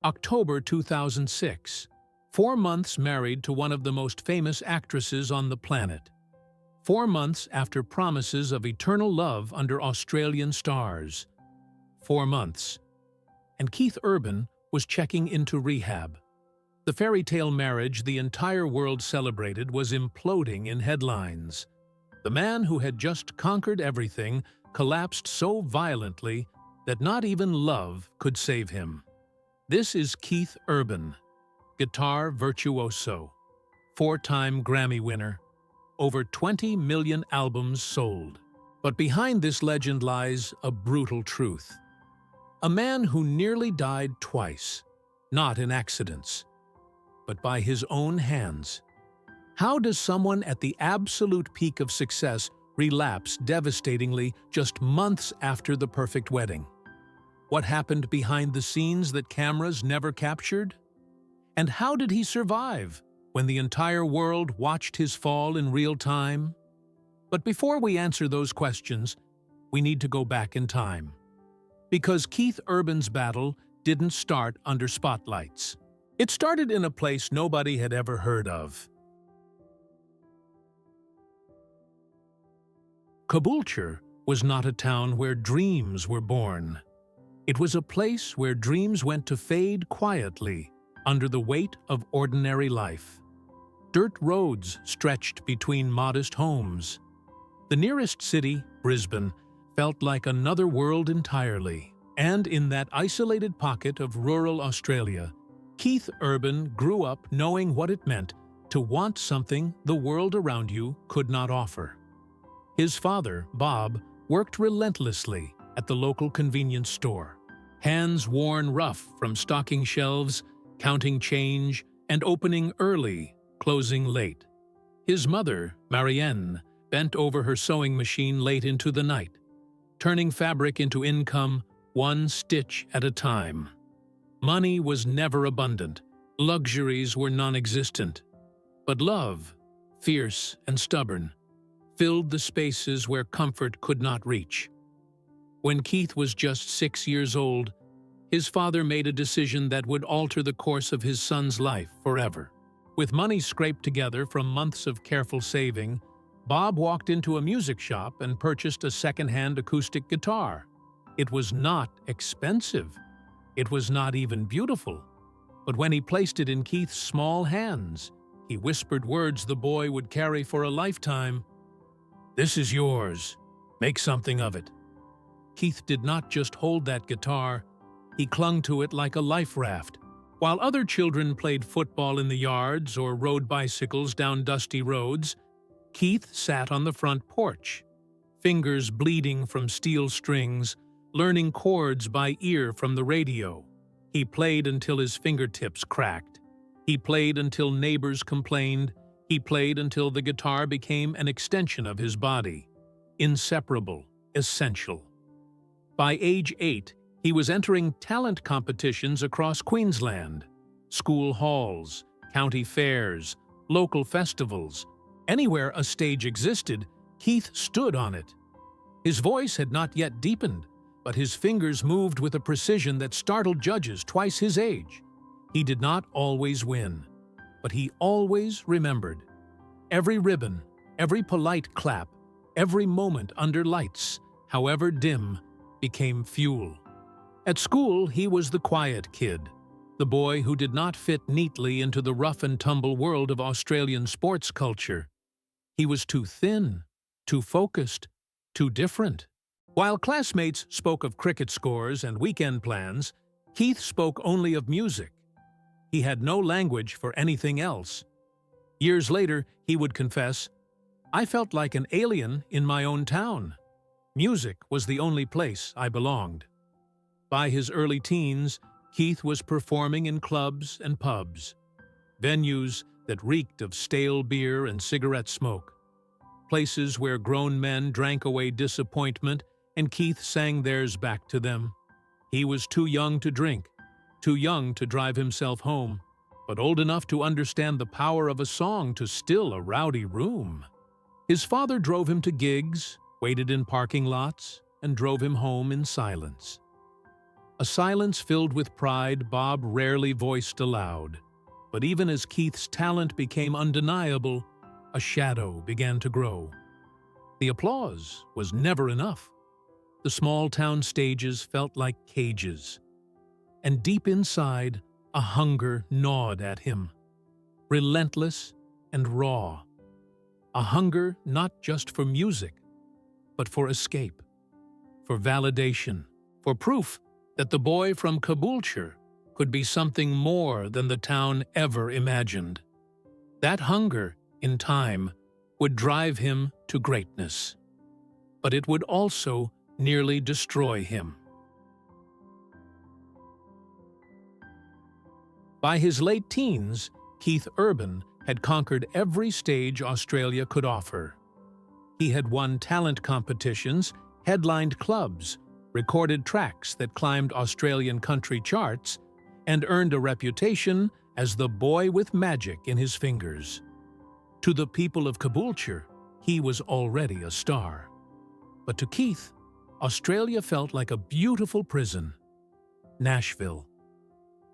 October 2006. 4 months married to one of the most famous actresses on the planet. 4 months after promises of eternal love under Australian stars. 4 months. And Keith Urban was checking into rehab. The fairy tale marriage the entire world celebrated was imploding in headlines. The man who had just conquered everything collapsed so violently that not even love could save him. This is Keith Urban, guitar virtuoso, 4-time Grammy winner, over 20 million albums sold. But behind this legend lies a brutal truth. A man who nearly died twice, not in accidents, but by his own hands. How does someone at the absolute peak of success relapse devastatingly just months after the perfect wedding? What happened behind the scenes that cameras never captured? And how did he survive when the entire world watched his fall in real time? But before we answer those questions, we need to go back in time. Because Keith Urban's battle didn't start under spotlights. It started in a place nobody had ever heard of. Caboolture was not a town where dreams were born. It was a place where dreams went to fade quietly under the weight of ordinary life. Dirt roads stretched between modest homes. The nearest city, Brisbane, felt like another world entirely. And in that isolated pocket of rural Australia, Keith Urban grew up knowing what it meant to want something the world around you could not offer. His father, Bob, worked relentlessly at the local convenience store, hands worn rough from stocking shelves, counting change, and opening early, closing late. His mother, Marianne, bent over her sewing machine late into the night, turning fabric into income one stitch at a time. Money was never abundant, luxuries were non-existent, but love, fierce and stubborn, filled the spaces where comfort could not reach. When Keith was just 6 years old, his father made a decision that would alter the course of his son's life forever. With money scraped together from months of careful saving, Bob walked into a music shop and purchased a second-hand acoustic guitar. It was not expensive. It was not even beautiful. But when he placed it in Keith's small hands, he whispered words the boy would carry for a lifetime. "This is yours. Make something of it." Keith did not just hold that guitar, he clung to it like a life raft. While other children played football in the yards or rode bicycles down dusty roads, Keith sat on the front porch, fingers bleeding from steel strings, learning chords by ear from the radio. He played until his fingertips cracked. He played until neighbors complained. He played until the guitar became an extension of his body. Inseparable, essential. By age 8, he was entering talent competitions across Queensland. School halls, county fairs, local festivals. Anywhere a stage existed, Keith stood on it. His voice had not yet deepened, but his fingers moved with a precision that startled judges twice his age. He did not always win, but he always remembered. Every ribbon, every polite clap, every moment under lights, however dim, became fuel. At school, he was the quiet kid, the boy who did not fit neatly into the rough-and-tumble world of Australian sports culture. He was too thin, too focused, too different. While classmates spoke of cricket scores and weekend plans, Keith spoke only of music. He had no language for anything else. Years later, he would confess, "I felt like an alien in my own town. Music was the only place I belonged." By his early teens, Keith was performing in clubs and pubs, venues that reeked of stale beer and cigarette smoke, places where grown men drank away disappointment and Keith sang theirs back to them. He was too young to drink, too young to drive himself home, but old enough to understand the power of a song to still a rowdy room. His father drove him to gigs, waited in parking lots, and drove him home in silence. A silence filled with pride Bob rarely voiced aloud. But even as Keith's talent became undeniable, a shadow began to grow. The applause was never enough. The small-town stages felt like cages. And deep inside, a hunger gnawed at him. Relentless and raw. A hunger not just for music, but for escape, for validation, for proof that the boy from Caboolture could be something more than the town ever imagined. That hunger, in time, would drive him to greatness. But it would also nearly destroy him. By his late teens, Keith Urban had conquered every stage Australia could offer. He had won talent competitions, headlined clubs, recorded tracks that climbed Australian country charts, and earned a reputation as the boy with magic in his fingers. To the people of Caboolture, he was already a star. But to Keith, Australia felt like a beautiful prison. Nashville.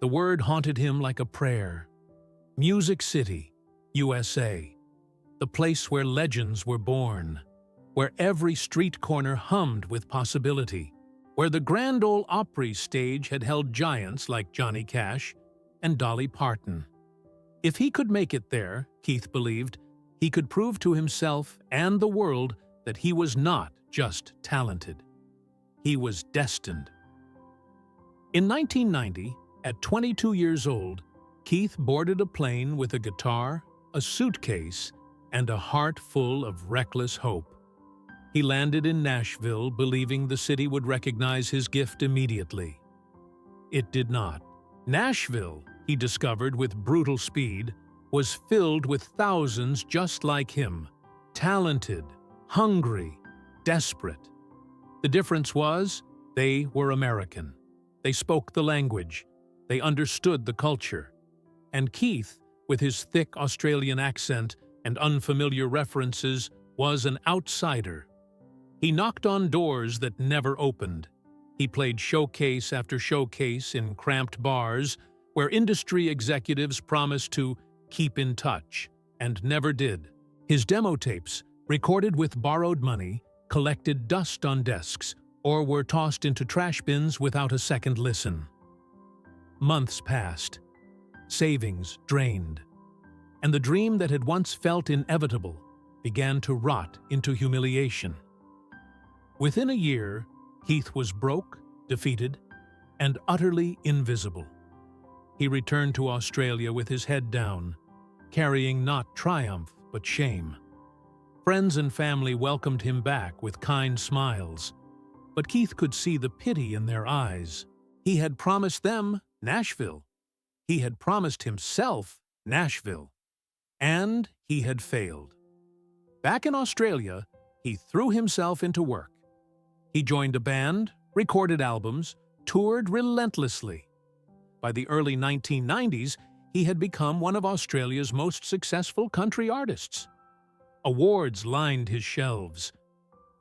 The word haunted him like a prayer. Music City, USA. The place where legends were born. Where every street corner hummed with possibility. Where the Grand Ole Opry stage had held giants like Johnny Cash and Dolly Parton. If he could make it there, Keith believed, he could prove to himself and the world that he was not just talented. He was destined. In 1990, at 22 years old, Keith boarded a plane with a guitar, a suitcase, and a heart full of reckless hope. He landed in Nashville, believing the city would recognize his gift immediately. It did not. Nashville, he discovered with brutal speed, was filled with thousands just like him, talented, hungry, desperate. The difference was, they were American. They spoke the language. They understood the culture. And Keith, with his thick Australian accent and unfamiliar references, was an outsider. He knocked on doors that never opened. He played showcase after showcase in cramped bars where industry executives promised to keep in touch, and never did. His demo tapes, recorded with borrowed money, collected dust on desks, or were tossed into trash bins without a second listen. Months passed. Savings drained. And the dream that had once felt inevitable began to rot into humiliation. Within a year, Keith was broke, defeated, and utterly invisible. He returned to Australia with his head down, carrying not triumph but shame. Friends and family welcomed him back with kind smiles, but Keith could see the pity in their eyes. He had promised them Nashville. He had promised himself Nashville. And he had failed. Back in Australia, he threw himself into work. He joined a band, recorded albums, toured relentlessly. By the early 1990s, he had become one of Australia's most successful country artists. Awards lined his shelves.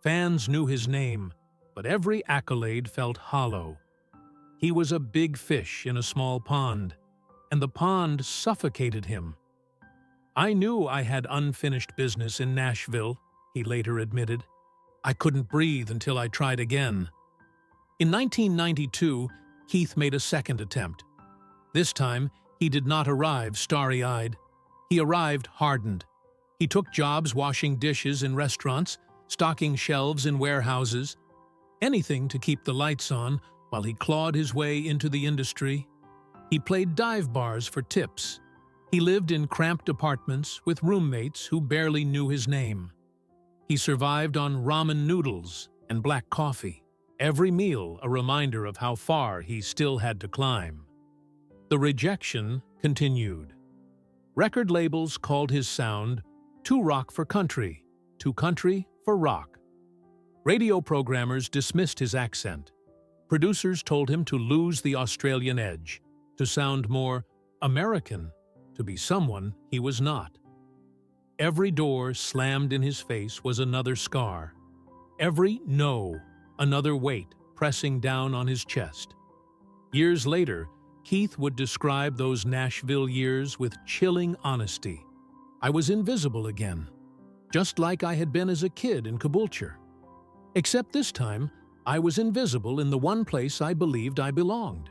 Fans knew his name, but every accolade felt hollow. He was a big fish in a small pond, and the pond suffocated him. "I knew I had unfinished business in Nashville," he later admitted. "I couldn't breathe until I tried again." In 1992, Keith made a second attempt. This time, he did not arrive starry-eyed. He arrived hardened. He took jobs washing dishes in restaurants, stocking shelves in warehouses, anything to keep the lights on while he clawed his way into the industry. He played dive bars for tips. He lived in cramped apartments with roommates who barely knew his name. He survived on ramen noodles and black coffee, every meal a reminder of how far he still had to climb. The rejection continued. Record labels called his sound too rock for country, too country for rock. Radio programmers dismissed his accent. Producers told him to lose the Australian edge, to sound more American, to be someone he was not. Every door slammed in his face was another scar. Every no, another weight pressing down on his chest. Years later, Keith would describe those Nashville years with chilling honesty. I was invisible again, just like I had been as a kid in Caboolture. Except this time, I was invisible in the one place I believed I belonged.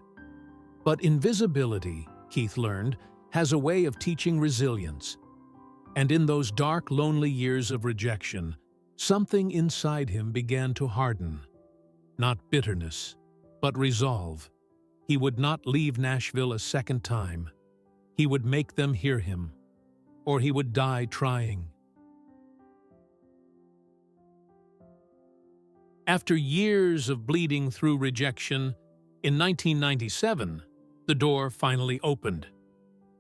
But invisibility, Keith learned, has a way of teaching resilience. And in those dark, lonely years of rejection, something inside him began to harden. Not bitterness, but resolve. He would not leave Nashville a second time. He would make them hear him, or he would die trying. After years of bleeding through rejection, in 1997, the door finally opened.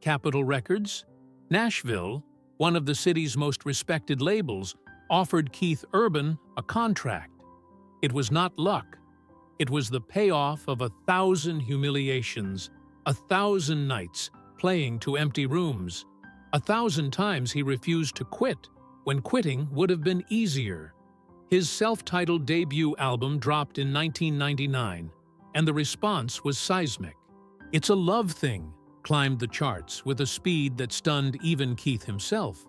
Capitol Records, Nashville, one of the city's most respected labels, offered Keith Urban a contract. It was not luck. It was the payoff of 1,000 humiliations, 1,000 nights playing to empty rooms. 1,000 times he refused to quit when quitting would have been easier. His self-titled debut album dropped in 1999, and the response was seismic. It's a Love Thing climbed the charts with a speed that stunned even Keith himself.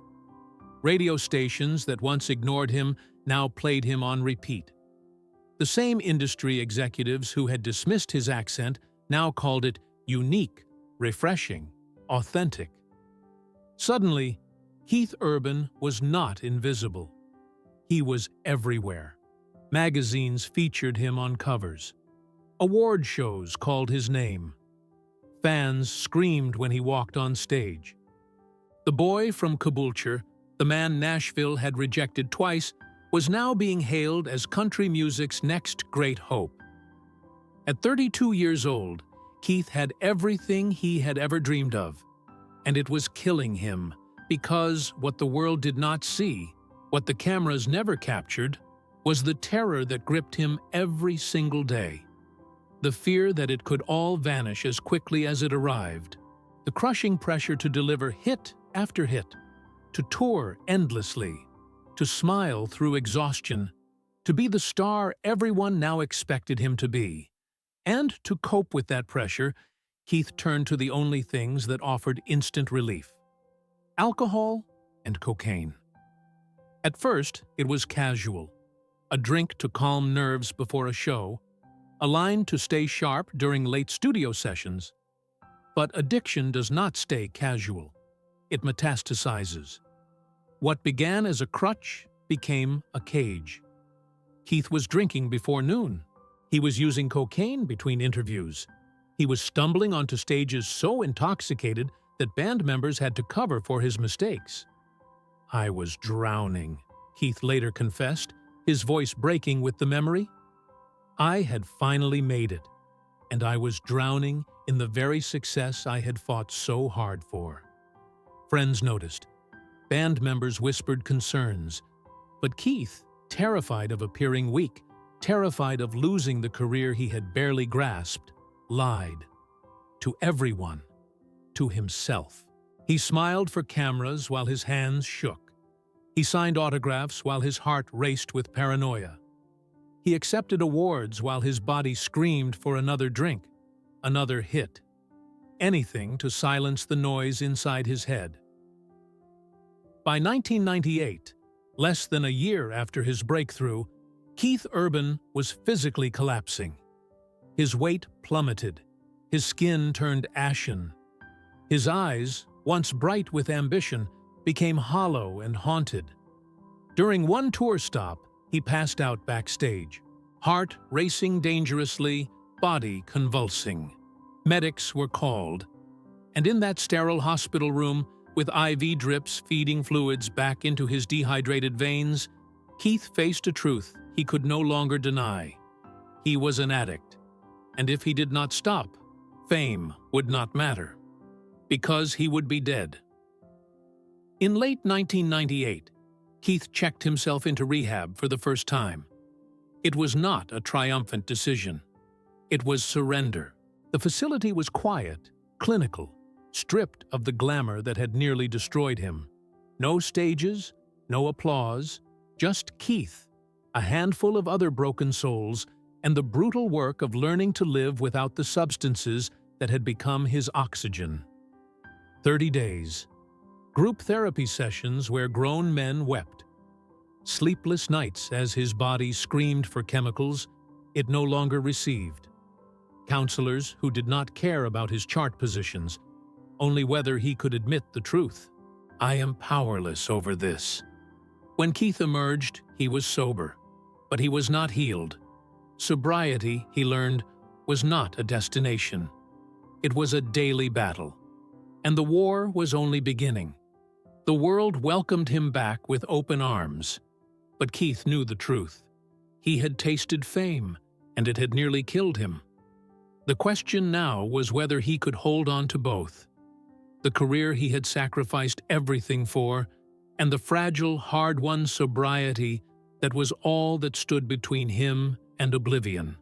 Radio stations that once ignored him now played him on repeat. The same industry executives who had dismissed his accent now called it unique, refreshing, authentic. Suddenly, Keith Urban was not invisible. He was everywhere. Magazines featured him on covers. Award shows called his name. Fans screamed when he walked on stage. The boy from Caboolture, the man Nashville had rejected twice, was now being hailed as country music's next great hope. At 32 years old, Keith had everything he had ever dreamed of, and it was killing him because what the world did not see, what the cameras never captured, was the terror that gripped him every single day. The fear that it could all vanish as quickly as it arrived. The crushing pressure to deliver hit after hit, to tour endlessly, to smile through exhaustion, to be the star everyone now expected him to be. And to cope with that pressure, Keith turned to the only things that offered instant relief: alcohol and cocaine. At first, it was casual. A drink to calm nerves before a show, a line to stay sharp during late studio sessions. But addiction does not stay casual. It metastasizes. What began as a crutch became a cage. Keith was drinking before noon. He was using cocaine between interviews. He was stumbling onto stages so intoxicated that band members had to cover for his mistakes. "I was drowning," Keith later confessed, his voice breaking with the memory. "I had finally made it, and I was drowning in the very success I had fought so hard for." Friends noticed. Band members whispered concerns. But Keith, terrified of appearing weak, terrified of losing the career he had barely grasped, lied. To everyone. To himself. He smiled for cameras while his hands shook. He signed autographs while his heart raced with paranoia. He accepted awards while his body screamed for another drink, another hit. Anything to silence the noise inside his head. By 1998, less than a year after his breakthrough, Keith Urban was physically collapsing. His weight plummeted. His skin turned ashen. His eyes, once bright with ambition, became hollow and haunted. During one tour stop, he passed out backstage, heart racing dangerously, body convulsing. Medics were called, and in that sterile hospital room, with IV drips feeding fluids back into his dehydrated veins, Keith faced a truth he could no longer deny. He was an addict, and if he did not stop, fame would not matter, because he would be dead. In late 1998, Keith checked himself into rehab for the first time. It was not a triumphant decision. It was surrender. The facility was quiet, clinical, stripped of the glamour that had nearly destroyed him. No stages, no applause, just Keith, a handful of other broken souls, and the brutal work of learning to live without the substances that had become his oxygen. 30 days. Group therapy sessions where grown men wept. Sleepless nights as his body screamed for chemicals it no longer received. Counselors who did not care about his chart positions, only whether he could admit the truth. I am powerless over this. When Keith emerged, he was sober, but he was not healed. Sobriety, he learned, was not a destination. It was a daily battle. And the war was only beginning. The world welcomed him back with open arms. But Keith knew the truth. He had tasted fame, and it had nearly killed him. The question now was whether he could hold on to both. The career he had sacrificed everything for, and the fragile, hard-won sobriety that was all that stood between him and oblivion.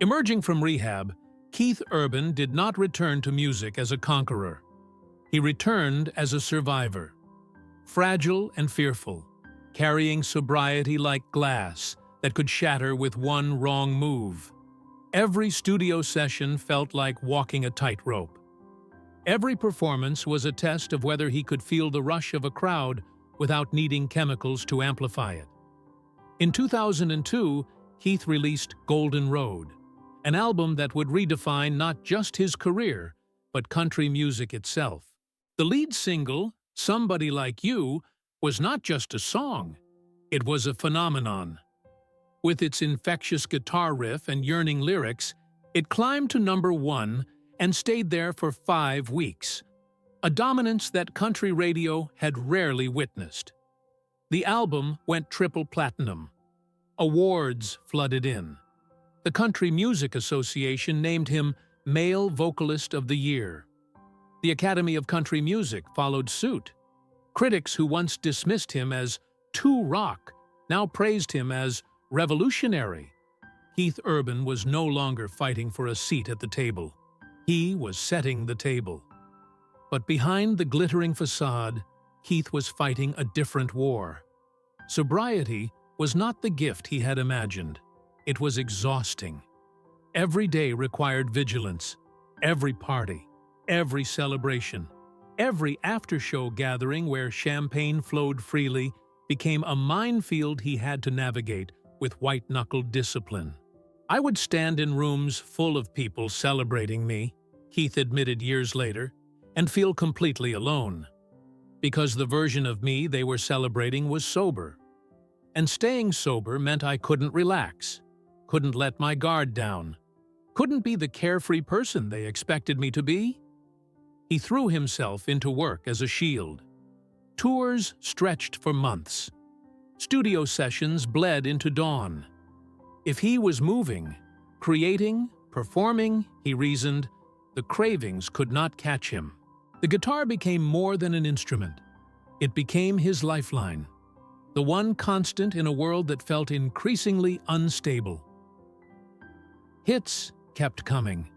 Emerging from rehab, Keith Urban did not return to music as a conqueror. He returned as a survivor, fragile and fearful, carrying sobriety like glass that could shatter with one wrong move. Every studio session felt like walking a tightrope. Every performance was a test of whether he could feel the rush of a crowd without needing chemicals to amplify it. In 2002, Keith released Golden Road, an album that would redefine not just his career, but country music itself. The lead single, Somebody Like You, was not just a song. It was a phenomenon. With its infectious guitar riff and yearning lyrics, it climbed to #1 and stayed there for 5 weeks, a dominance that country radio had rarely witnessed. The album went triple platinum. Awards flooded in. The Country Music Association named him Male Vocalist of the Year. The Academy of Country Music followed suit. Critics who once dismissed him as too rock now praised him as revolutionary. Keith Urban was no longer fighting for a seat at the table. He was setting the table. But behind the glittering facade, Keith was fighting a different war. Sobriety was not the gift he had imagined. It was exhausting. Every day required vigilance. Every party, every celebration, every after-show gathering where champagne flowed freely became a minefield he had to navigate with white-knuckled discipline. I would stand in rooms full of people celebrating me, Keith admitted years later, and feel completely alone. Because the version of me they were celebrating was sober. And staying sober meant I couldn't relax, couldn't let my guard down, couldn't be the carefree person they expected me to be. He threw himself into work as a shield. Tours stretched for months. Studio sessions bled into dawn. If he was moving, creating, performing, he reasoned, the cravings could not catch him. The guitar became more than an instrument. It became his lifeline, the one constant in a world that felt increasingly unstable. Hits kept coming.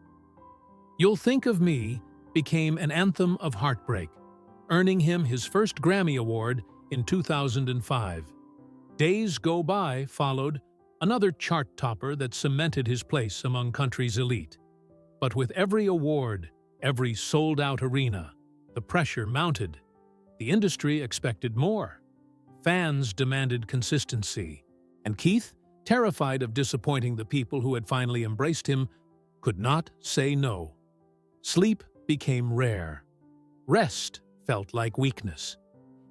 You'll Think of Me became an anthem of heartbreak, earning him his first Grammy Award in 2005. Days Go By followed, another chart topper that cemented his place among country's elite. But with every award, every sold-out arena, the pressure mounted. The industry expected more. Fans demanded consistency. And Keith, terrified of disappointing the people who had finally embraced him, could not say no. Sleep became rare. Rest felt like weakness.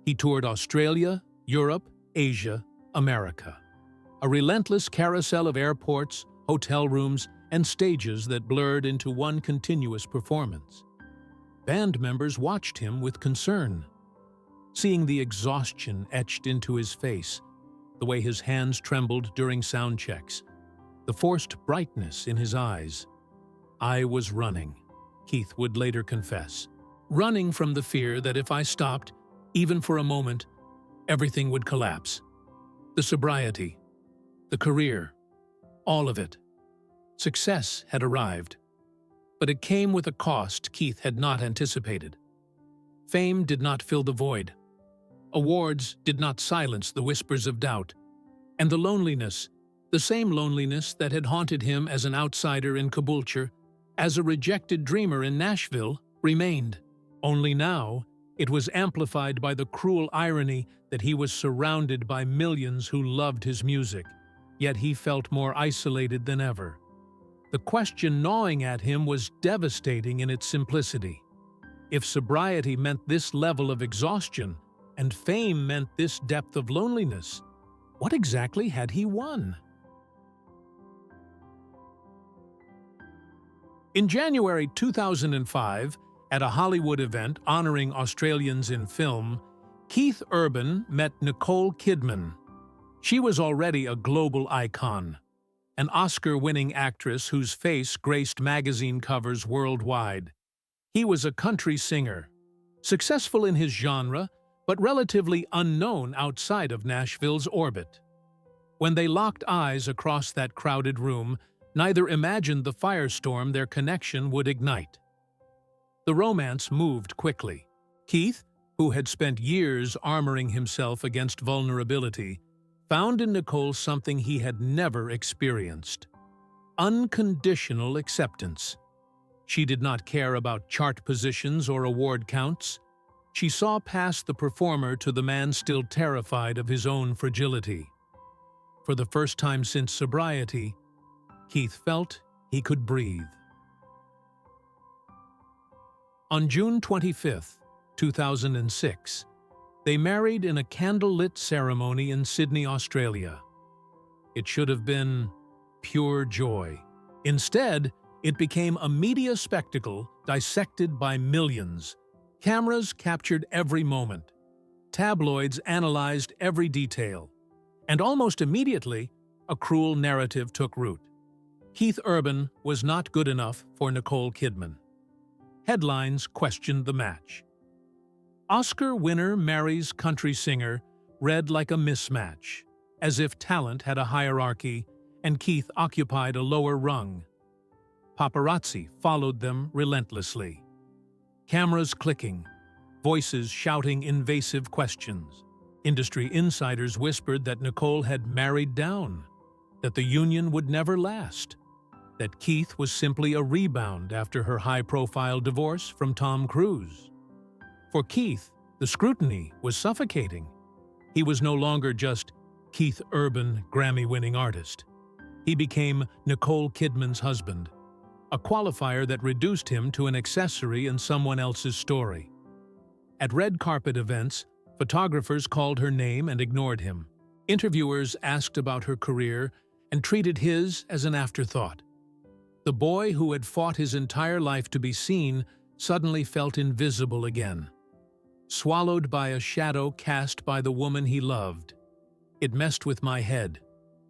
He toured Australia, Europe, Asia, America. A relentless carousel of airports, hotel rooms, and stages that blurred into one continuous performance. Band members watched him with concern, seeing the exhaustion etched into his face, the way his hands trembled during sound checks, the forced brightness in his eyes. I was running, Keith would later confess, running from the fear that if I stopped, even for a moment, everything would collapse. The sobriety, the career, all of it. Success had arrived, but it came with a cost Keith had not anticipated. Fame did not fill the void. Awards did not silence the whispers of doubt, and the loneliness, the same loneliness that had haunted him as an outsider in Caboolture, as a rejected dreamer in Nashville, remained. Only now, it was amplified by the cruel irony that he was surrounded by millions who loved his music, yet he felt more isolated than ever. The question gnawing at him was devastating in its simplicity. If sobriety meant this level of exhaustion, and fame meant this depth of loneliness, what exactly had he won? In January 2005, at a Hollywood event honoring Australians in film, Keith Urban met Nicole Kidman. She was already a global icon, an Oscar-winning actress whose face graced magazine covers worldwide. He was a country singer, successful in his genre, but relatively unknown outside of Nashville's orbit. When they locked eyes across that crowded room, neither imagined the firestorm their connection would ignite. The romance moved quickly. Keith, who had spent years armoring himself against vulnerability, found in Nicole something he had never experienced: unconditional acceptance. She did not care about chart positions or award counts. She saw past the performer to the man still terrified of his own fragility. For the first time since sobriety, Keith felt he could breathe. On June 25, 2006, they married in a candlelit ceremony in Sydney, Australia. It should have been pure joy. Instead, it became a media spectacle dissected by millions. Cameras captured every moment. Tabloids analyzed every detail. And almost immediately, a cruel narrative took root. Keith Urban was not good enough for Nicole Kidman. Headlines questioned the match. Oscar winner marries country singer read like a mismatch, as if talent had a hierarchy and Keith occupied a lower rung. Paparazzi followed them relentlessly. Cameras clicking, voices shouting invasive questions. Industry insiders whispered that Nicole had married down, that the union would never last, that Keith was simply a rebound after her high-profile divorce from Tom Cruise. For Keith, the scrutiny was suffocating. He was no longer just Keith Urban, Grammy-winning artist. He became Nicole Kidman's husband, a qualifier that reduced him to an accessory in someone else's story. At red carpet events, photographers called her name and ignored him. Interviewers asked about her career and treated his as an afterthought. The boy who had fought his entire life to be seen suddenly felt invisible again, swallowed by a shadow cast by the woman he loved. It messed with my head,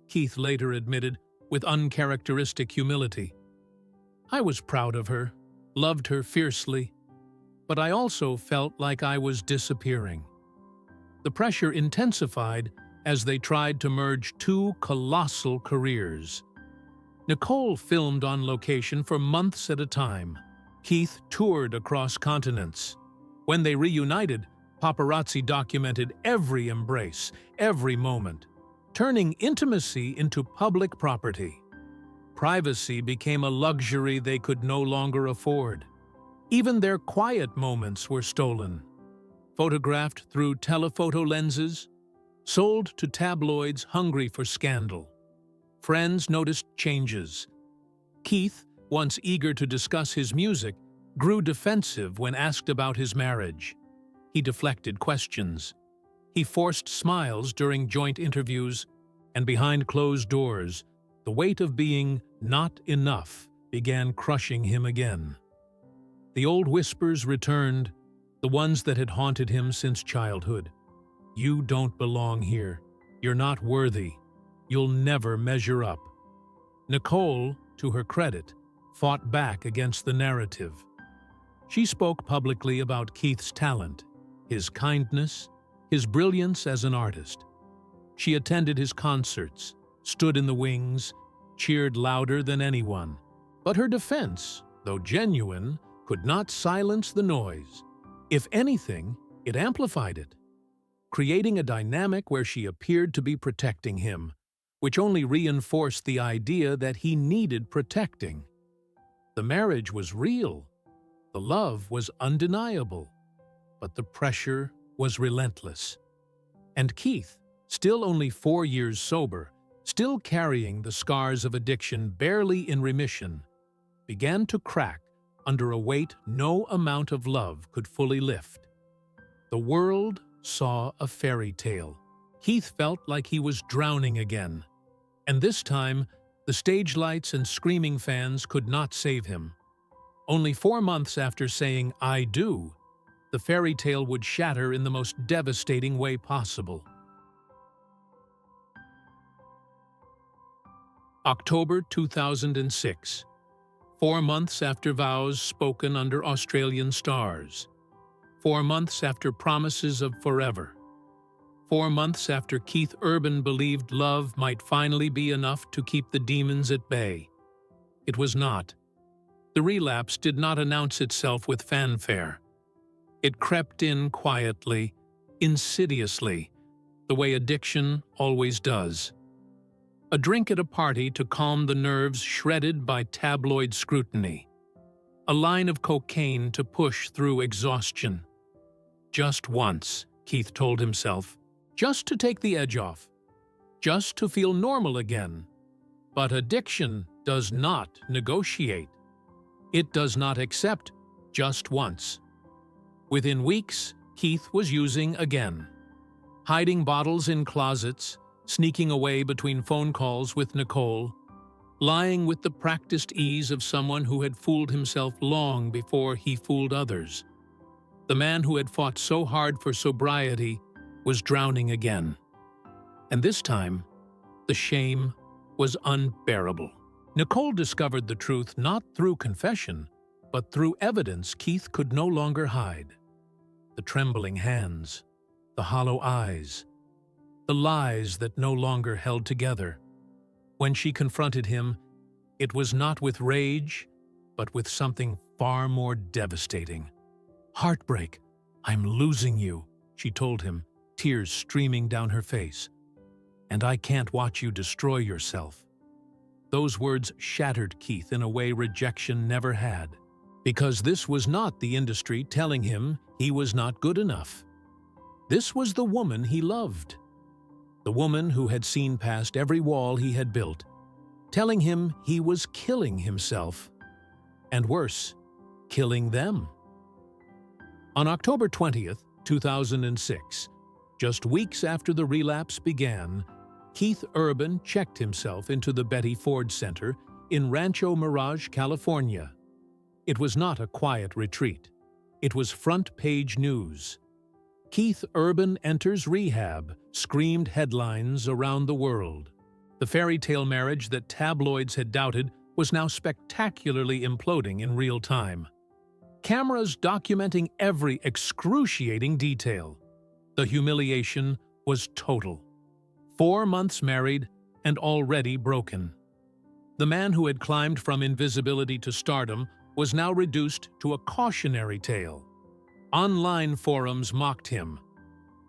Keith later admitted with uncharacteristic humility. I was proud of her, loved her fiercely, but I also felt like I was disappearing. The pressure intensified as they tried to merge two colossal careers. Nicole filmed on location for months at a time. Keith toured across continents. When they reunited, paparazzi documented every embrace, every moment, turning intimacy into public property. Privacy became a luxury they could no longer afford. Even their quiet moments were stolen, photographed through telephoto lenses, sold to tabloids hungry for scandal. Friends noticed changes. Keith, once eager to discuss his music, grew defensive when asked about his marriage. He deflected questions. He forced smiles during joint interviews, and behind closed doors, the weight of being not enough began crushing him again. The old whispers returned, the ones that had haunted him since childhood. You don't belong here. You're not worthy. You'll never measure up. Nicole, to her credit, fought back against the narrative. She spoke publicly about Keith's talent, his kindness, his brilliance as an artist. She attended his concerts, stood in the wings, cheered louder than anyone. But her defense, though genuine, could not silence the noise. If anything, it amplified it. creating a dynamic where she appeared to be protecting him, which only reinforced the idea that he needed protecting. The marriage was real, the love was undeniable, but the pressure was relentless. And Keith, still only 4 years sober, still carrying the scars of addiction barely in remission, began to crack under a weight no amount of love could fully lift. The world saw a fairy tale. Keith felt like he was drowning again. And this time, the stage lights and screaming fans could not save him. Only 4 months after saying, "I do," the fairy tale would shatter in the most devastating way possible. October 2006. 4 months after vows spoken under Australian stars. 4 months after promises of forever. 4 months after Keith Urban believed love might finally be enough to keep the demons at bay. It was not. The relapse did not announce itself with fanfare. It crept in quietly, insidiously, the way addiction always does. A drink at a party to calm the nerves shredded by tabloid scrutiny. A line of cocaine to push through exhaustion. Just once, Keith told himself, just to take the edge off, just to feel normal again. But addiction does not negotiate. It does not accept just once. Within weeks, Keith was using again. Hiding bottles in closets, sneaking away between phone calls with Nicole, lying with the practiced ease of someone who had fooled himself long before he fooled others. The man who had fought so hard for sobriety was drowning again. And this time, the shame was unbearable. Nicole discovered the truth not through confession, but through evidence Keith could no longer hide. The trembling hands, the hollow eyes, the lies that no longer held together. When she confronted him, it was not with rage, but with something far more devastating. "Heartbreak, I'm losing you," she told him, tears streaming down her face. "And I can't watch you destroy yourself." Those words shattered Keith in a way rejection never had, because this was not the industry telling him he was not good enough. This was the woman he loved. The woman who had seen past every wall he had built, telling him he was killing himself. And worse, killing them. On October 20th, 2006, just weeks after the relapse began, Keith Urban checked himself into the Betty Ford Center in Rancho Mirage, California. It was not a quiet retreat. It was front-page news. Keith Urban enters rehab, screamed headlines around the world. The fairy tale marriage that tabloids had doubted was now spectacularly imploding in real time. Cameras documenting every excruciating detail. The humiliation was total. 4 months married and already broken. The man who had climbed from invisibility to stardom was now reduced to a cautionary tale. Online forums mocked him.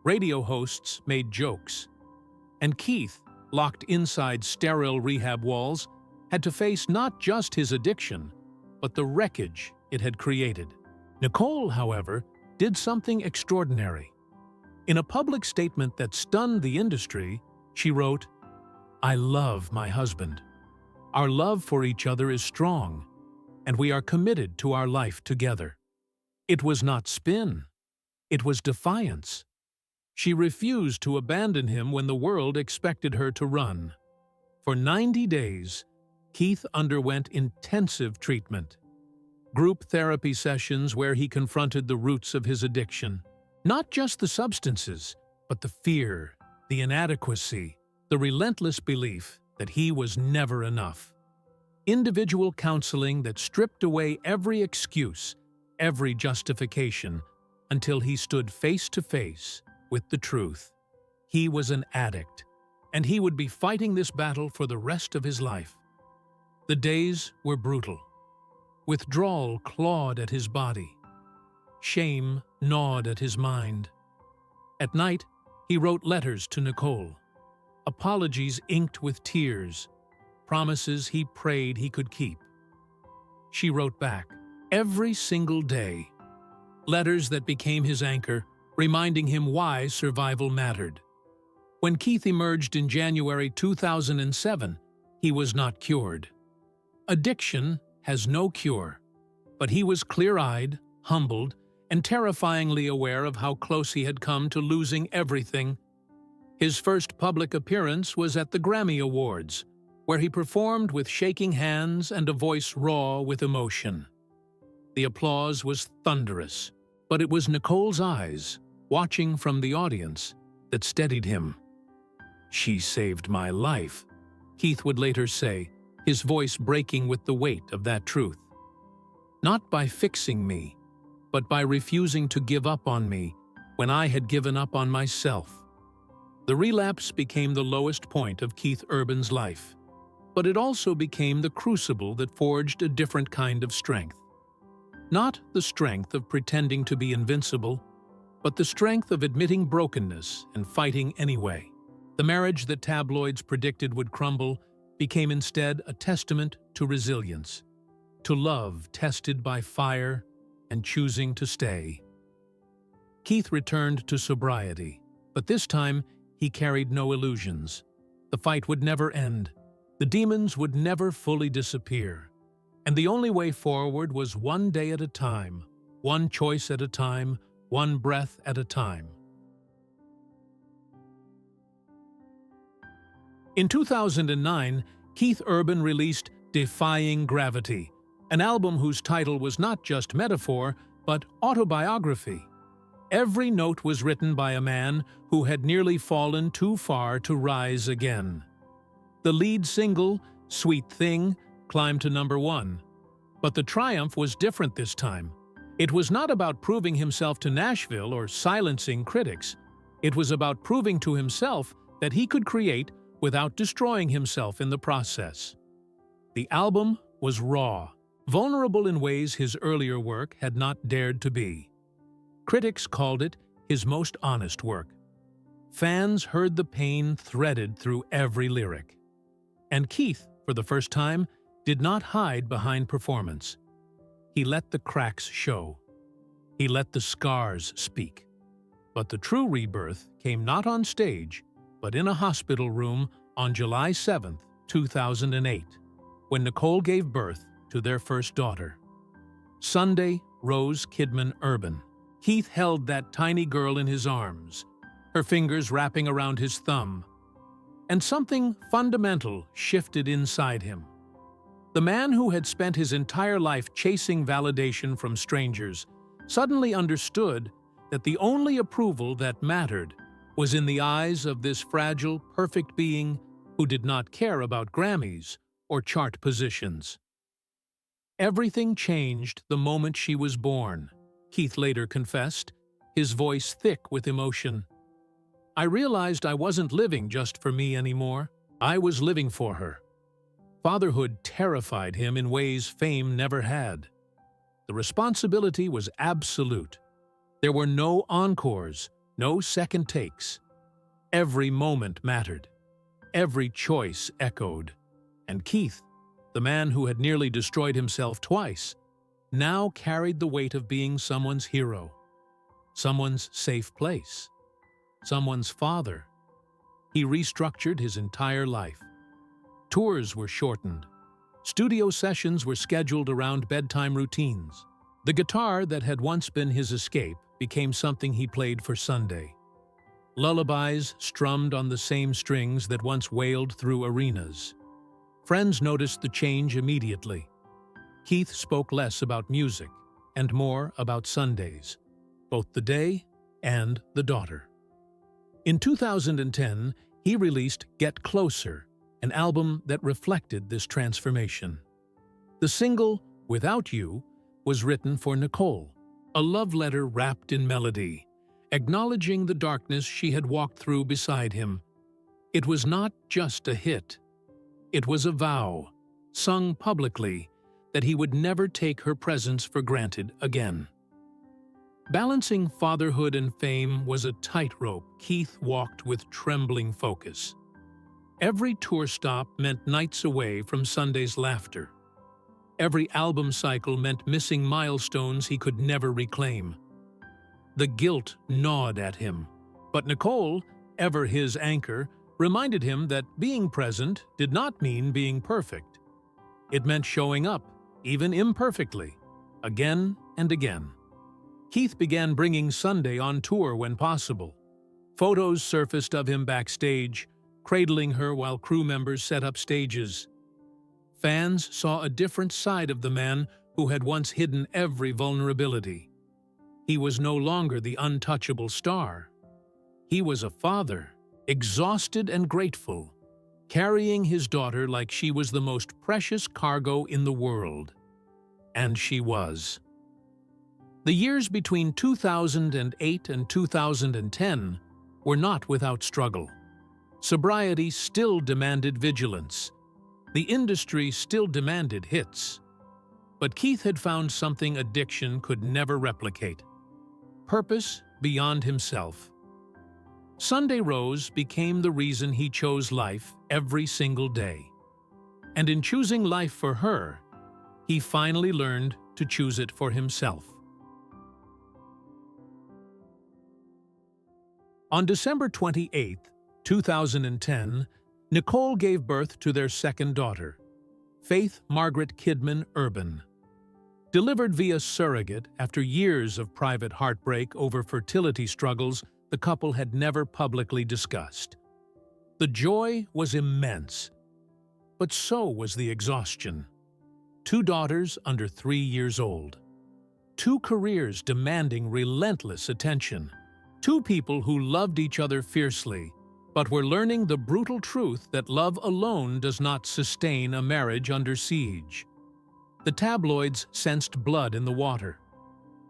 Radio hosts made jokes. And Keith, locked inside sterile rehab walls, had to face not just his addiction, but the wreckage it had created. Nicole, however, did something extraordinary. In a public statement that stunned the industry, she wrote, "I love my husband. Our love for each other is strong, and we are committed to our life together." It was not spin. It was defiance. She refused to abandon him when the world expected her to run. For 90 days, Keith underwent intensive treatment. Group therapy sessions where he confronted the roots of his addiction. Not just the substances, but the fear, the inadequacy, the relentless belief that he was never enough. Individual counseling that stripped away every excuse, every justification, until he stood face to face with the truth. He was an addict, and he would be fighting this battle for the rest of his life. The days were brutal. Withdrawal clawed at his body. Shame gnawed at his mind. At night, He wrote letters to Nicole, apologies inked with tears, promises he prayed he could keep. She wrote back, every single day, letters that became his anchor, reminding him why survival mattered. When Keith emerged in January 2007, he was not cured. Addiction has no cure, but he was clear-eyed, humbled, and terrifyingly aware of how close he had come to losing everything. His first public appearance was at the Grammy Awards, where he performed with shaking hands and a voice raw with emotion. The applause was thunderous, but it was Nicole's eyes, watching from the audience, that steadied him. "She saved my life," Keith would later say, his voice breaking with the weight of that truth. "Not by fixing me, but by refusing to give up on me when I had given up on myself." The relapse became the lowest point of Keith Urban's life, but it also became the crucible that forged a different kind of strength. Not the strength of pretending to be invincible, but the strength of admitting brokenness and fighting anyway. The marriage that tabloids predicted would crumble became instead a testament to resilience, to love tested by fire and choosing to stay. Keith returned to sobriety, but this time he carried no illusions. The fight would never end. The demons would never fully disappear. And the only way forward was one day at a time, one choice at a time, one breath at a time. In 2009, Keith Urban released Defying Gravity, an album whose title was not just metaphor, but autobiography. Every note was written by a man who had nearly fallen too far to rise again. The lead single, Sweet Thing, climbed to #1. But the triumph was different this time. It was not about proving himself to Nashville or silencing critics. It was about proving to himself that he could create without destroying himself in the process. The album was raw, vulnerable in ways his earlier work had not dared to be. Critics called it his most honest work. Fans heard the pain threaded through every lyric. And Keith, for the first time, did not hide behind performance. He let the cracks show. He let the scars speak. But the true rebirth came not on stage, but in a hospital room on July 7, 2008, when Nicole gave birth to their first daughter. Sunday Rose Kidman Urban. Keith held that tiny girl in his arms, her fingers wrapping around his thumb, and something fundamental shifted inside him. The man who had spent his entire life chasing validation from strangers suddenly understood that the only approval that mattered was in the eyes of this fragile, perfect being who did not care about Grammys or chart positions. Everything changed the moment she was born, Keith later confessed, his voice thick with emotion. "I realized I wasn't living just for me anymore. I was living for her." Fatherhood terrified him in ways fame never had. The responsibility was absolute. There were no encores, no second takes. Every moment mattered. Every choice echoed. And Keith, the man who had nearly destroyed himself twice, now carried the weight of being someone's hero, someone's safe place, someone's father. He restructured his entire life. Tours were shortened. Studio sessions were scheduled around bedtime routines. The guitar that had once been his escape became something he played for Sunday. Lullabies strummed on the same strings that once wailed through arenas. Friends noticed the change immediately. Keith spoke less about music and more about Sundays, both the day and the daughter. In 2010, he released Get Closer, an album that reflected this transformation. The single, Without You, was written for Nicole, a love letter wrapped in melody, acknowledging the darkness she had walked through beside him. It was not just a hit. It was a vow, sung publicly, that he would never take her presence for granted again. Balancing fatherhood and fame was a tightrope Keith walked with trembling focus. Every tour stop meant nights away from Sunday's laughter. Every album cycle meant missing milestones he could never reclaim. The guilt gnawed at him, but Nicole, ever his anchor, reminded him that being present did not mean being perfect. It meant showing up, even imperfectly, again and again. Keith began bringing Sunday on tour when possible. Photos surfaced of him backstage, cradling her while crew members set up stages. Fans saw a different side of the man who had once hidden every vulnerability. He was no longer the untouchable star. He was a father, exhausted and grateful, carrying his daughter like she was the most precious cargo in the world. And she was. The years between 2008 and 2010 were not without struggle. Sobriety still demanded vigilance. The industry still demanded hits. But Keith had found something addiction could never replicate: purpose beyond himself. Sunday Rose became the reason he chose life every single day. And in choosing life for her, he finally learned to choose it for himself. On December 28, 2010, Nicole gave birth to their second daughter, Faith Margaret Kidman Urban. Delivered via surrogate after years of private heartbreak over fertility struggles the couple had never publicly discussed. The joy was immense, but so was the exhaustion. 2 daughters under 3 years old. 2 careers demanding relentless attention. 2 people who loved each other fiercely, but were learning the brutal truth that love alone does not sustain a marriage under siege. The tabloids sensed blood in the water.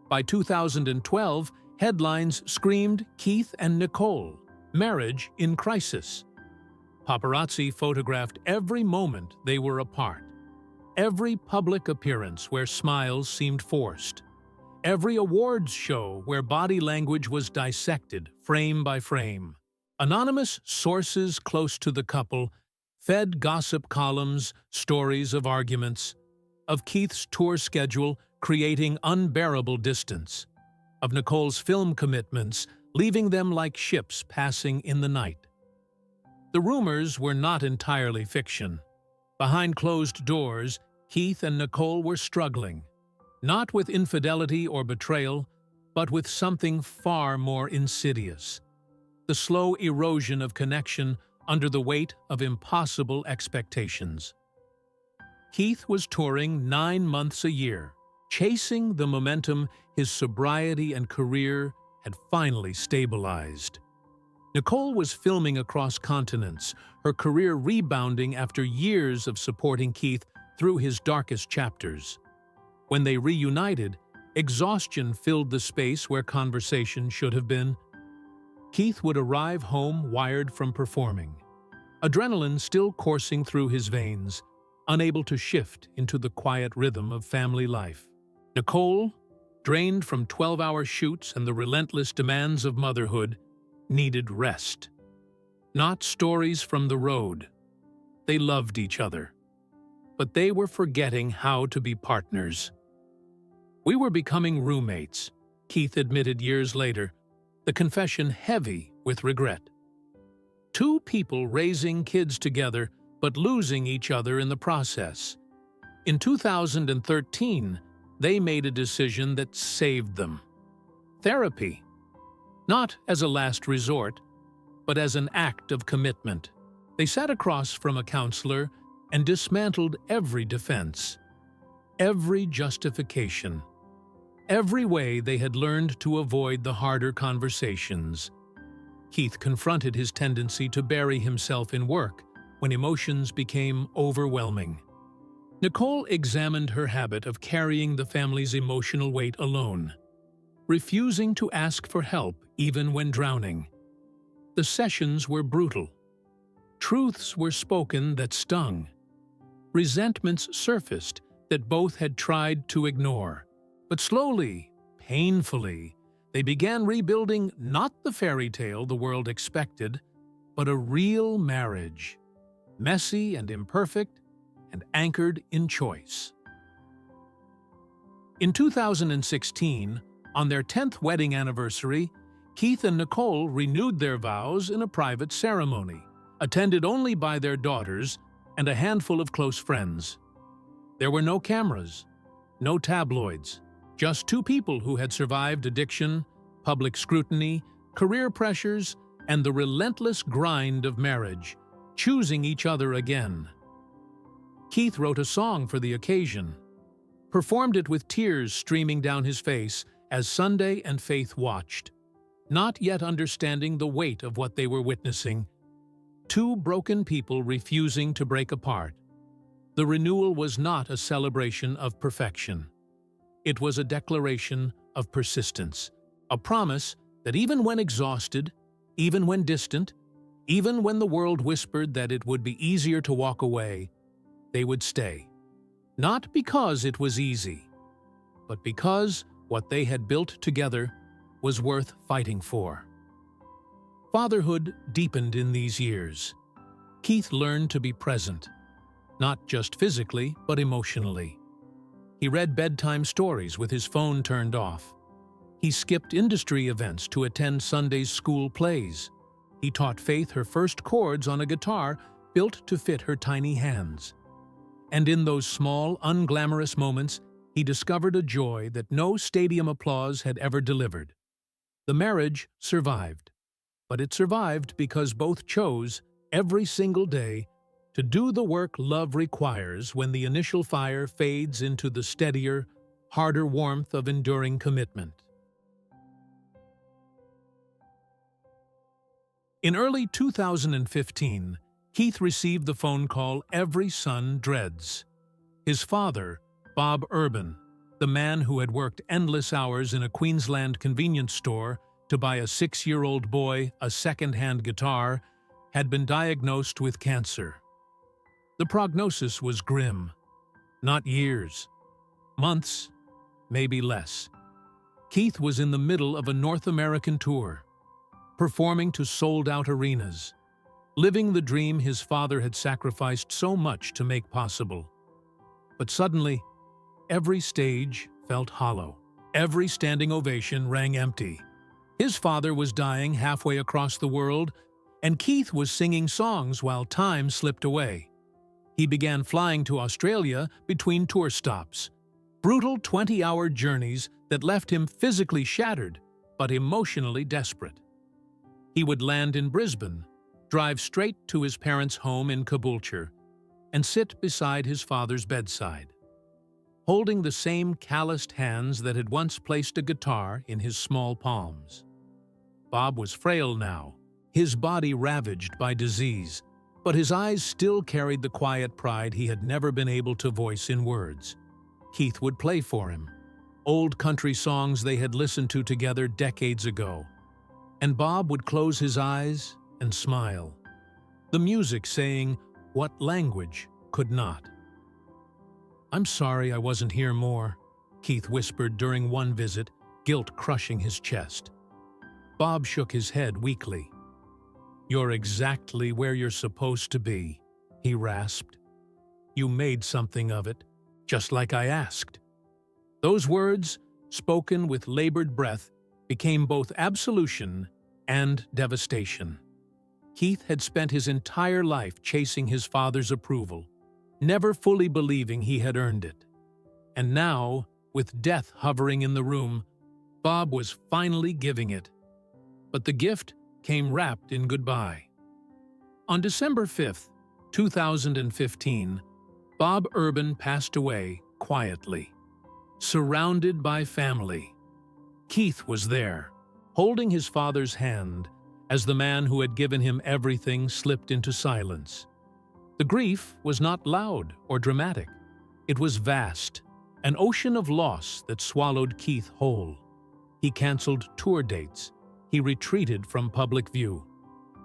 By 2012, headlines screamed Keith and Nicole, marriage in crisis. Paparazzi photographed every moment they were apart. Every public appearance where smiles seemed forced. Every awards show where body language was dissected, frame by frame. Anonymous sources close to the couple fed gossip columns, stories of arguments, of Keith's tour schedule creating unbearable distance, of Nicole's film commitments leaving them like ships passing in the night. The rumors were not entirely fiction. Behind closed doors, Keith and Nicole were struggling, not with infidelity or betrayal, but with something far more insidious: the slow erosion of connection under the weight of impossible expectations. Keith was touring 9 months a year, chasing the momentum his sobriety and career had finally stabilized. Nicole was filming across continents, her career rebounding after years of supporting Keith through his darkest chapters. When they reunited, exhaustion filled the space where conversation should have been. Keith would arrive home wired from performing, adrenaline still coursing through his veins, unable to shift into the quiet rhythm of family life. Nicole, drained from 12-hour shoots and the relentless demands of motherhood, needed rest. Not stories from the road. They loved each other, but they were forgetting how to be partners. "We were becoming roommates," Keith admitted years later, the confession heavy with regret. 2 people raising kids together but losing each other in the process. In 2013, they made a decision that saved them: therapy. Not as a last resort, but as an act of commitment. They sat across from a counselor and dismantled every defense, every justification, every way they had learned to avoid the harder conversations. Keith confronted his tendency to bury himself in work when emotions became overwhelming. Nicole examined her habit of carrying the family's emotional weight alone, refusing to ask for help even when drowning. The sessions were brutal. Truths were spoken that stung. Resentments surfaced that both had tried to ignore. But slowly, painfully, they began rebuilding not the fairy tale the world expected, but a real marriage, messy and imperfect, and anchored in choice. In 2016, on their 10th wedding anniversary, Keith and Nicole renewed their vows in a private ceremony, attended only by their daughters and a handful of close friends. There were no cameras, no tabloids, just two people who had survived addiction, public scrutiny, career pressures, and the relentless grind of marriage, choosing each other again. Keith wrote a song for the occasion, performed it with tears streaming down his face as Sunday and Faith watched, not yet understanding the weight of what they were witnessing. Two broken people refusing to break apart. The renewal was not a celebration of perfection. It was a declaration of persistence, a promise that even when exhausted, even when distant, even when the world whispered that it would be easier to walk away, they would stay. Not because it was easy, but because what they had built together was worth fighting for. Fatherhood deepened in these years. Keith learned to be present, not just physically, but emotionally. He read bedtime stories with his phone turned off. He skipped industry events to attend Sunday's school plays. He taught Faith her first chords on a guitar built to fit her tiny hands. And in those small, unglamorous moments, he discovered a joy that no stadium applause had ever delivered. The marriage survived, but it survived because both chose, every single day, to do the work love requires when the initial fire fades into the steadier, harder warmth of enduring commitment. In early 2015, Keith received the phone call every son dreads. His father, Bob Urban, the man who had worked endless hours in a Queensland convenience store to buy a 6-year-old boy a second-hand guitar, had been diagnosed with cancer. The prognosis was grim. Not years, months, maybe less. Keith was in the middle of a North American tour, performing to sold-out arenas, living the dream his father had sacrificed so much to make possible. But suddenly, every stage felt hollow. Every standing ovation rang empty. His father was dying halfway across the world, and Keith was singing songs while time slipped away. He began flying to Australia between tour stops, brutal 20-hour journeys that left him physically shattered, but emotionally desperate. He would land in Brisbane, drive straight to his parents' home in Caboolture, and sit beside his father's bedside, holding the same calloused hands that had once placed a guitar in his small palms. Bob was frail now, his body ravaged by disease, but his eyes still carried the quiet pride he had never been able to voice in words. Keith would play for him, old country songs they had listened to together decades ago, and Bob would close his eyes and smile, the music saying what language could not. "I'm sorry I wasn't here more," Keith whispered during one visit, guilt crushing his chest. Bob shook his head weakly. "You're exactly where you're supposed to be," he rasped. "You made something of it, just like I asked." Those words, spoken with labored breath, became both absolution and devastation. Keith had spent his entire life chasing his father's approval, never fully believing he had earned it. And now, with death hovering in the room, Bob was finally giving it. But the gift came wrapped in goodbye. On December 5th, 2015, Bob Urban passed away quietly, surrounded by family. Keith was there, holding his father's hand as the man who had given him everything slipped into silence. The grief was not loud or dramatic. It was vast, an ocean of loss that swallowed Keith whole. He canceled tour dates. He retreated from public view.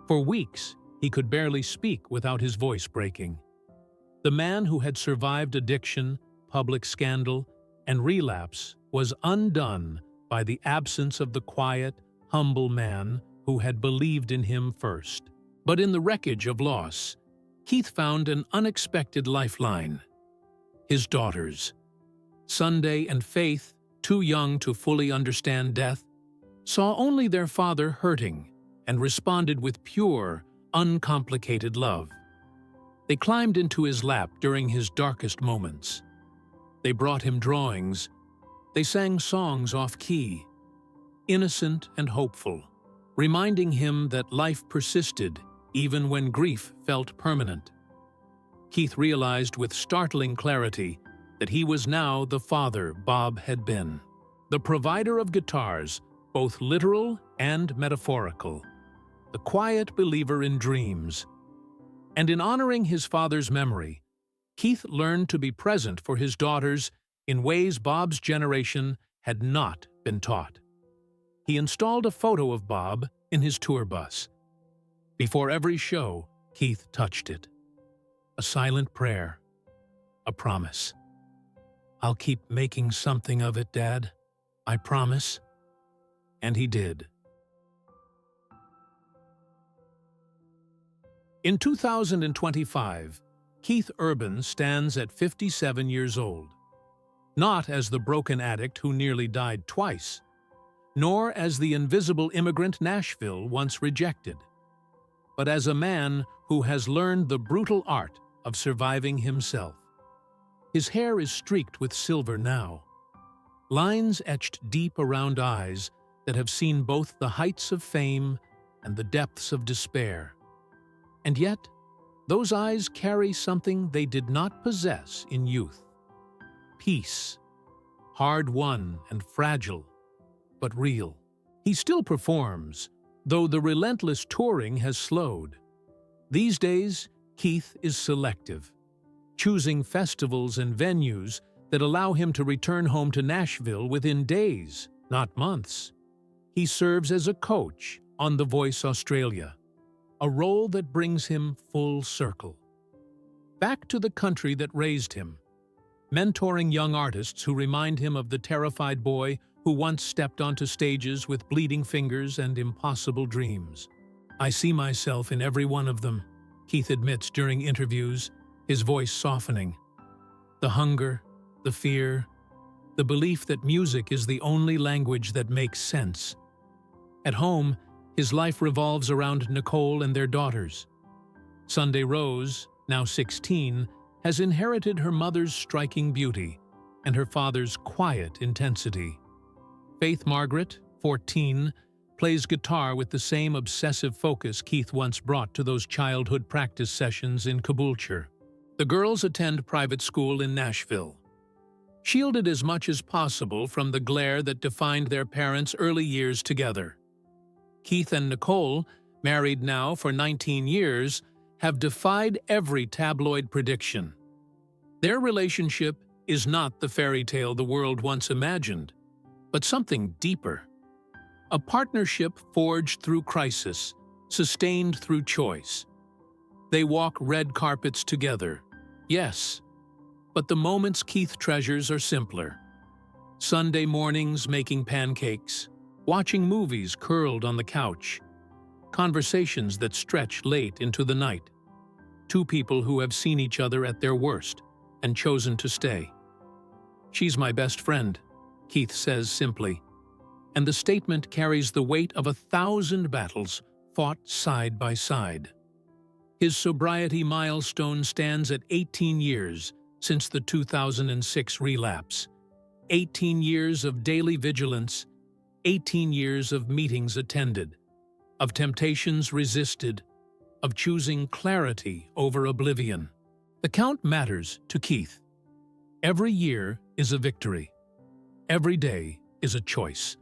For weeks, he could barely speak without his voice breaking. The man who had survived addiction, public scandal, and relapse was undone by the absence of the quiet, humble man who had believed in him first. But in the wreckage of loss, Keith found an unexpected lifeline. His daughters. Sunday and Faith, too young to fully understand death, saw only their father hurting and responded with pure, uncomplicated love. They climbed into his lap during his darkest moments. They brought him drawings. They sang songs off-key, innocent and hopeful, reminding him that life persisted even when grief felt permanent. Keith realized with startling clarity that he was now the father Bob had been, the provider of guitars, both literal and metaphorical, the quiet believer in dreams. And in honoring his father's memory, Keith learned to be present for his daughters in ways Bob's generation had not been taught. He installed a photo of Bob in his tour bus. Before every show, Keith touched it. A silent prayer, a promise. "I'll keep making something of it, Dad. I promise." And he did. In 2025, Keith Urban stands at 57 years old, not as the broken addict who nearly died twice, nor as the invisible immigrant Nashville once rejected, but as a man who has learned the brutal art of surviving himself. His hair is streaked with silver now, lines etched deep around eyes that have seen both the heights of fame and the depths of despair. And yet, those eyes carry something they did not possess in youth. Peace, hard-won and fragile, but real. He still performs, though the relentless touring has slowed. These days, Keith is selective, choosing festivals and venues that allow him to return home to Nashville within days, not months. He serves as a coach on The Voice Australia, a role that brings him full circle. Back to the country that raised him, mentoring young artists who remind him of the terrified boy who once stepped onto stages with bleeding fingers and impossible dreams. "I see myself in every one of them," Keith admits during interviews, his voice softening. The hunger, the fear, the belief that music is the only language that makes sense. At home, his life revolves around Nicole and their daughters. Sunday Rose, now 16, has inherited her mother's striking beauty and her father's quiet intensity. Faith Margaret, 14, plays guitar with the same obsessive focus Keith once brought to those childhood practice sessions in Caboolture. The girls attend private school in Nashville, shielded as much as possible from the glare that defined their parents' early years together. Keith and Nicole, married now for 19 years, have defied every tabloid prediction. Their relationship is not the fairy tale the world once imagined, but something deeper. A partnership forged through crisis, sustained through choice. They walk red carpets together, yes, but the moments Keith treasures are simpler. Sunday mornings making pancakes, watching movies curled on the couch, conversations that stretch late into the night. Two people who have seen each other at their worst and chosen to stay. "She's my best friend," Keith says simply, and the statement carries the weight of 1,000 battles fought side by side. His sobriety milestone stands at 18 years since the 2006 relapse. 18 years of daily vigilance, 18 years of meetings attended, of temptations resisted, of choosing clarity over oblivion. The count matters to Keith. Every year is a victory. Every day is a choice.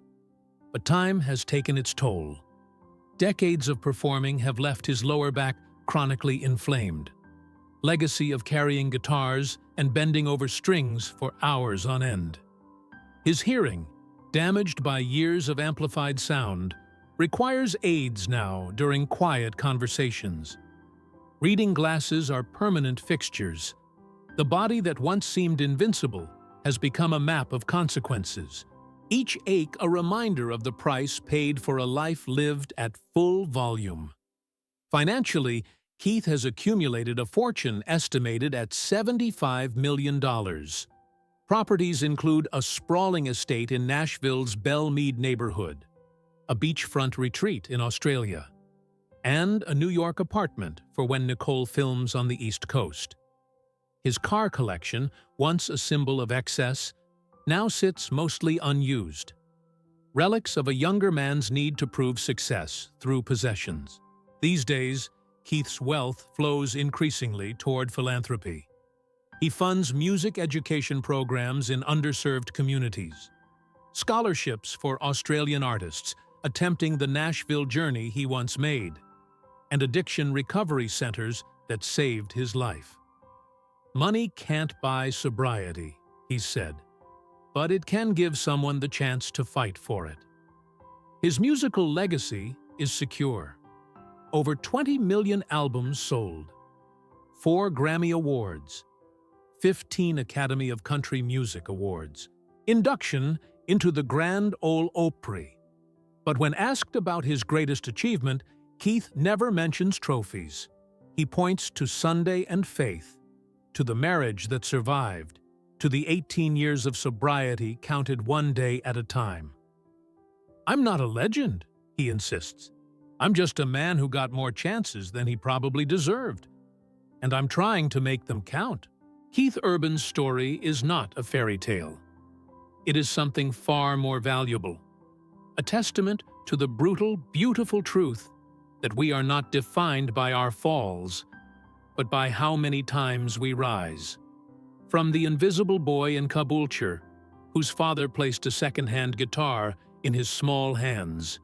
But time has taken its toll. Decades of performing have left his lower back chronically inflamed. Legacy of carrying guitars and bending over strings for hours on end. His hearing, damaged by years of amplified sound, requires aids now during quiet conversations. Reading glasses are permanent fixtures. The body that once seemed invincible has become a map of consequences. each ache a reminder of the price paid for a life lived at full volume. Financially, Keith has accumulated a fortune estimated at $75 million. Properties include a sprawling estate in Nashville's Belmead neighborhood, a beachfront retreat in Australia, and a New York apartment for when Nicole films on the East Coast. His car collection, once a symbol of excess, now sits mostly unused, relics of a younger man's need to prove success through possessions. These days, Keith's wealth flows increasingly toward philanthropy. He funds music education programs in underserved communities, scholarships for Australian artists attempting the Nashville journey he once made, and addiction recovery centers that saved his life. Money can't buy sobriety, he said, but it can give someone the chance to fight for it. His musical legacy is secure. Over 20 million albums sold, 4 Grammy Awards, 15 Academy of Country Music Awards, induction into the Grand Ole Opry. But when asked about his greatest achievement, Keith never mentions trophies. He points to Sunday and faith, to the marriage that survived, to the 18 years of sobriety counted one day at a time. "I'm not a legend," he insists. "I'm just a man who got more chances than he probably deserved. And I'm trying to make them count." Keith Urban's story is not a fairy tale. It is something far more valuable. A testament to the brutal, beautiful truth that we are not defined by our falls, but by how many times we rise. From the invisible boy in Caboolture, whose father placed a second-hand guitar in his small hands,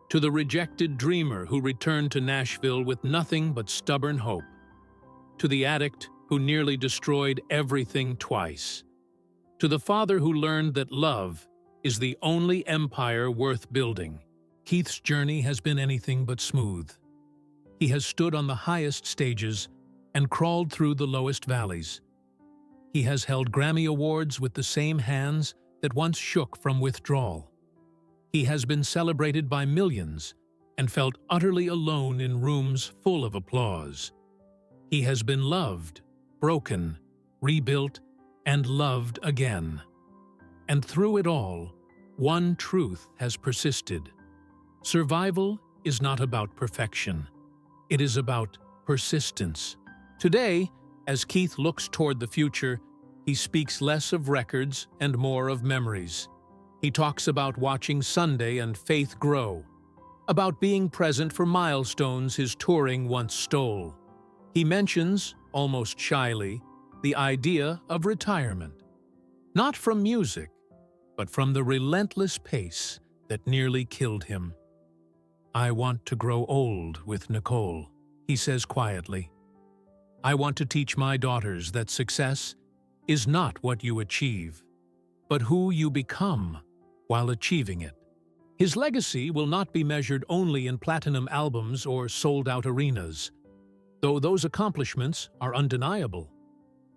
to the rejected dreamer who returned to Nashville with nothing but stubborn hope, to the addict who nearly destroyed everything twice, to the father who learned that love is the only empire worth building. Keith's journey has been anything but smooth. He has stood on the highest stages and crawled through the lowest valleys. He has held Grammy Awards with the same hands that once shook from withdrawal. He has been celebrated by millions and felt utterly alone in rooms full of applause. He has been loved, broken, rebuilt, and loved again. And through it all, one truth has persisted. Survival is not about perfection. It is about persistence. Today, as Keith looks toward the future, he speaks less of records and more of memories. He talks about watching Sunday and faith grow, about being present for milestones his touring once stole. He mentions, almost shyly, the idea of retirement. Not from music, but from the relentless pace that nearly killed him. "I want to grow old with Nicole," he says quietly. "I want to teach my daughters that success is not what you achieve, but who you become while achieving it." His legacy will not be measured only in platinum albums or sold-out arenas, though those accomplishments are undeniable.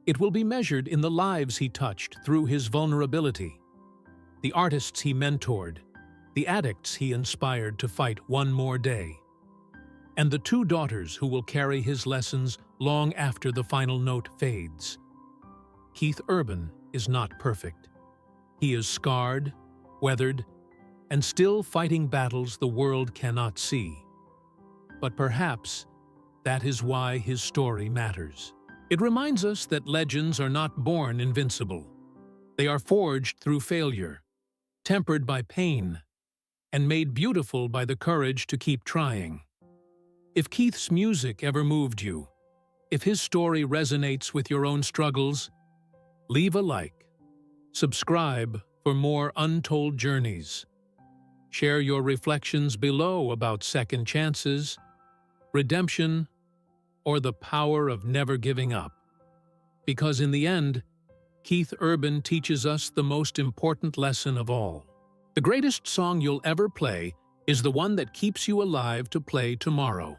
It will be measured in the lives he touched through his vulnerability, the artists he mentored, the addicts he inspired to fight one more day, and the 2 daughters who will carry his lessons long after the final note fades. Keith Urban is not perfect. He is scarred, weathered, and still fighting battles the world cannot see. But perhaps that is why his story matters. It reminds us that legends are not born invincible. They are forged through failure, tempered by pain, and made beautiful by the courage to keep trying. If Keith's music ever moved you, if his story resonates with your own struggles, leave a like, subscribe for more untold journeys. Share your reflections below about second chances, redemption, or the power of never giving up. Because in the end, Keith Urban teaches us the most important lesson of all. The greatest song you'll ever play is the one that keeps you alive to play tomorrow.